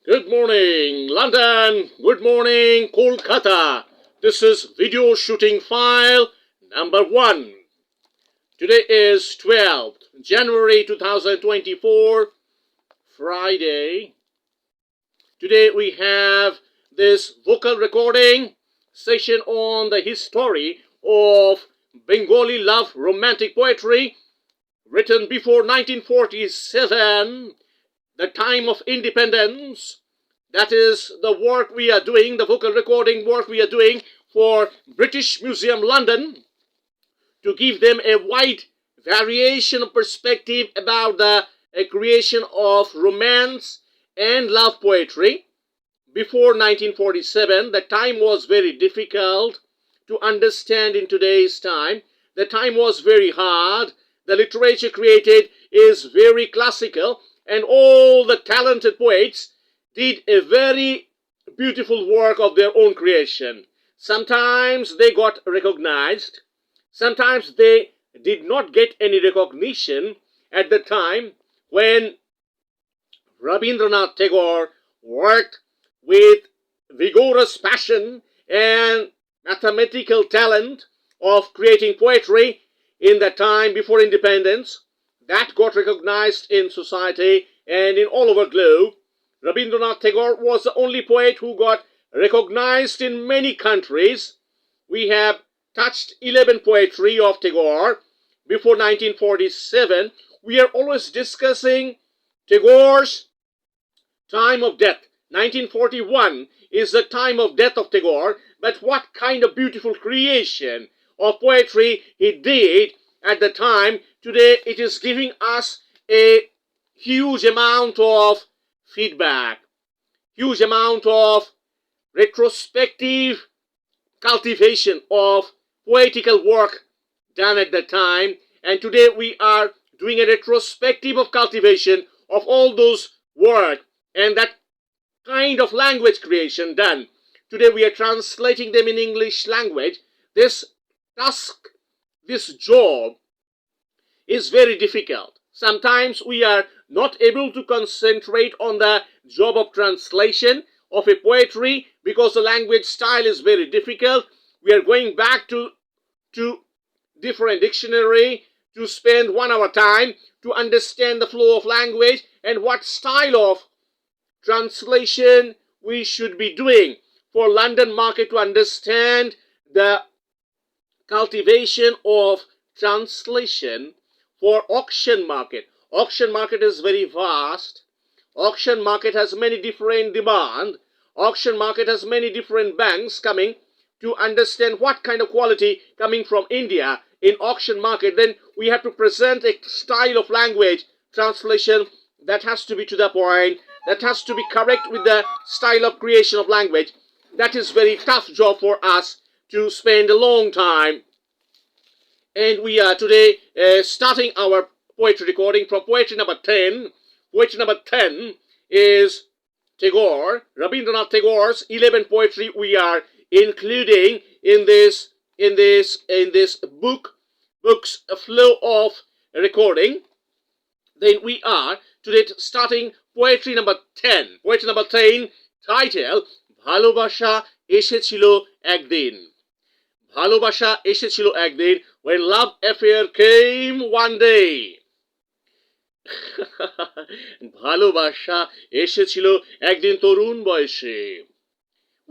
Good morning, London. Good morning, Kolkata. This is video shooting file number 1. Today is 12th January 2024, Friday. Today we have this vocal recording session on the history of Bengali love romantic poetry written before 1947, the time of independence. That is the work we are doing, the vocal recording work we are doing for British Museum London, to give them a wide variation of perspective about the creation of romance and love poetry before 1947. The time was very difficult to understand in today's time. The time was very hard. The literature created is very classical, and all the talented poets did a very beautiful work of their own creation. Sometimes they got recognized, sometimes they did not get any recognition at the time when Rabindranath Tagore worked with vigorous passion and mathematical talent of creating poetry in the time before independence. That got recognized in society and in all over globe. Rabindranath Tagore was the only poet who got recognized in many countries. We have touched 11 poetry of Tagore before 1947. We are always discussing Tagore's time of death. 1941 is the time of death of Tagore, but what kind of beautiful creation of poetry he did at the time. Today it is giving us a huge amount of feedback, huge amount of retrospective cultivation of poetical work done at the time, and today we are doing a retrospective of cultivation of all those work and that kind of language creation done. Today we are translating them in English language. This task, this job is very difficult. Sometimes we are not able to concentrate on the job of translation of a poetry because the language style is very difficult. We are going back to different dictionary to spend 1 hour time to understand the flow of language and what style of translation we should be doing for London market to understand the cultivation of translation for auction market. Auction market is very vast. Auction market has many different demand. Auction market has many different banks coming to understand what kind of quality coming from India in auction market. Then we have to present a style of language translation that has to be to the point, that has to be correct with the style of creation of language. That is very tough job for us to spend a long time. And we are today starting our poetry recording from poetry number 10. Poetry number 10 is Tagore, Rabindranath Tagore's 11 poetry we are including in this book's flow of recording. Then we are today starting poetry number 10. Poetry number 10, title ভালোবাসা এসেছিল একদিন. ভালোবাসা এসেছিল একদিন, when love affair came one day. ভালোবাসা এসেছিল একদিন তরুণ বয়সে.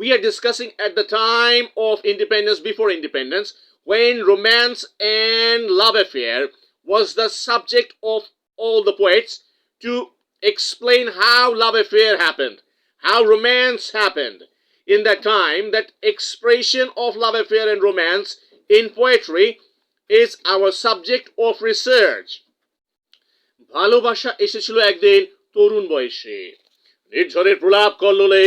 We are discussing at the time of independence, before independence, when romance and love affair was the subject of all the poets to explain how love affair happened, how romance happened. In that time, that expression of love affair and romance in poetry is our subject of research. ভালোবাসা এসেছিল একদিন তরুণ বয়সে, নির্ঝরের প্রলাপ কল্লোলে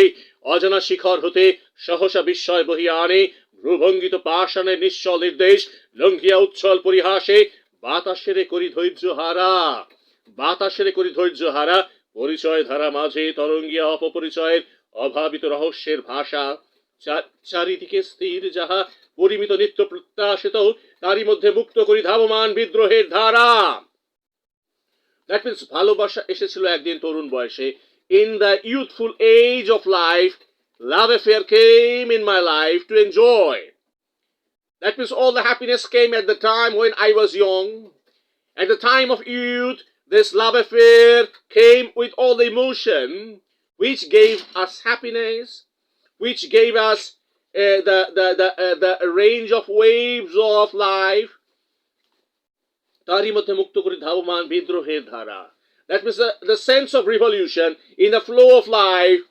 অজানা শিখর হতে সহসা বিস্ময় বহিয়া আনে, ভ্রুভঙ্গিত পাষাণের নিশ্চল নির্দেশ লঙ্ঘিয়া উচ্ছল পরিহাসে, বাতাসেরে করি ধৈর্য হারা, বাতাসেরে করি ধৈর্য হারা, পরিচয় ধারা মাঝে তরঙ্গিয়া অপপরিচয়ের অভাবিত রহস্যের ভাষা, চারিদিকে স্থির যাহা পরিমিত নিত্য প্রত্যাশিত, তারই মধ্যে মুক্ত করি ধাবমান বিদ্রোহের ধারা. That means ভালোবাসা এসেছিল একদিন তরুণ বয়সে. in the youthful age of life, love affair came in my life to enjoy. That means all the happiness came at the time when I was young. At the time of youth, this love affair came with all the emotion, which gave us happiness, which gave us the range of waves of life. That means the sense of revolution in the flow of life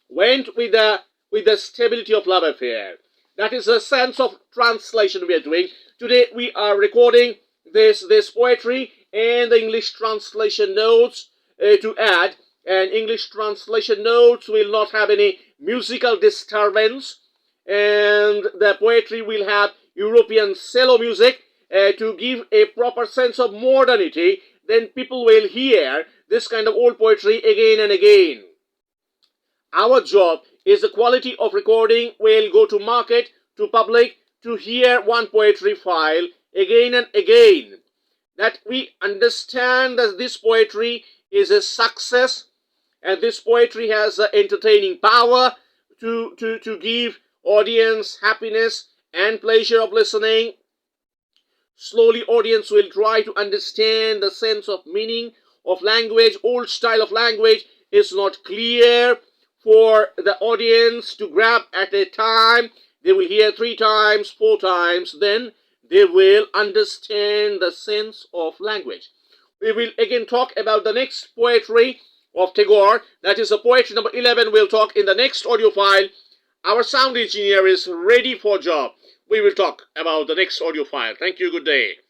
went with the stability of love affair. That is the sense of translation we are doing. Today we are recording this poetry and the English translation notes to add. And English translation notes will not have any musical disturbance. And the poetry will have European cello music to give a proper sense of modernity. Then people will hear this kind of old poetry again and again. Our job is the quality of recording will go to market, to public, to hear one poetry file again and again. That we understand that this poetry is a success and this poetry has entertaining power to give audience happiness and pleasure of listening. Slowly audience will try to understand the sense of meaning of language. Old style of language is not clear for the audience to grab at a time. They will hear 3 times, 4 times, then they will understand the sense of language. We will again talk about the next poetry of Tagore. That is the poetry number 11. We'll talk in the next audio file. Our sound engineer is ready for job. We will talk about the next audio file. Thank you. Good day.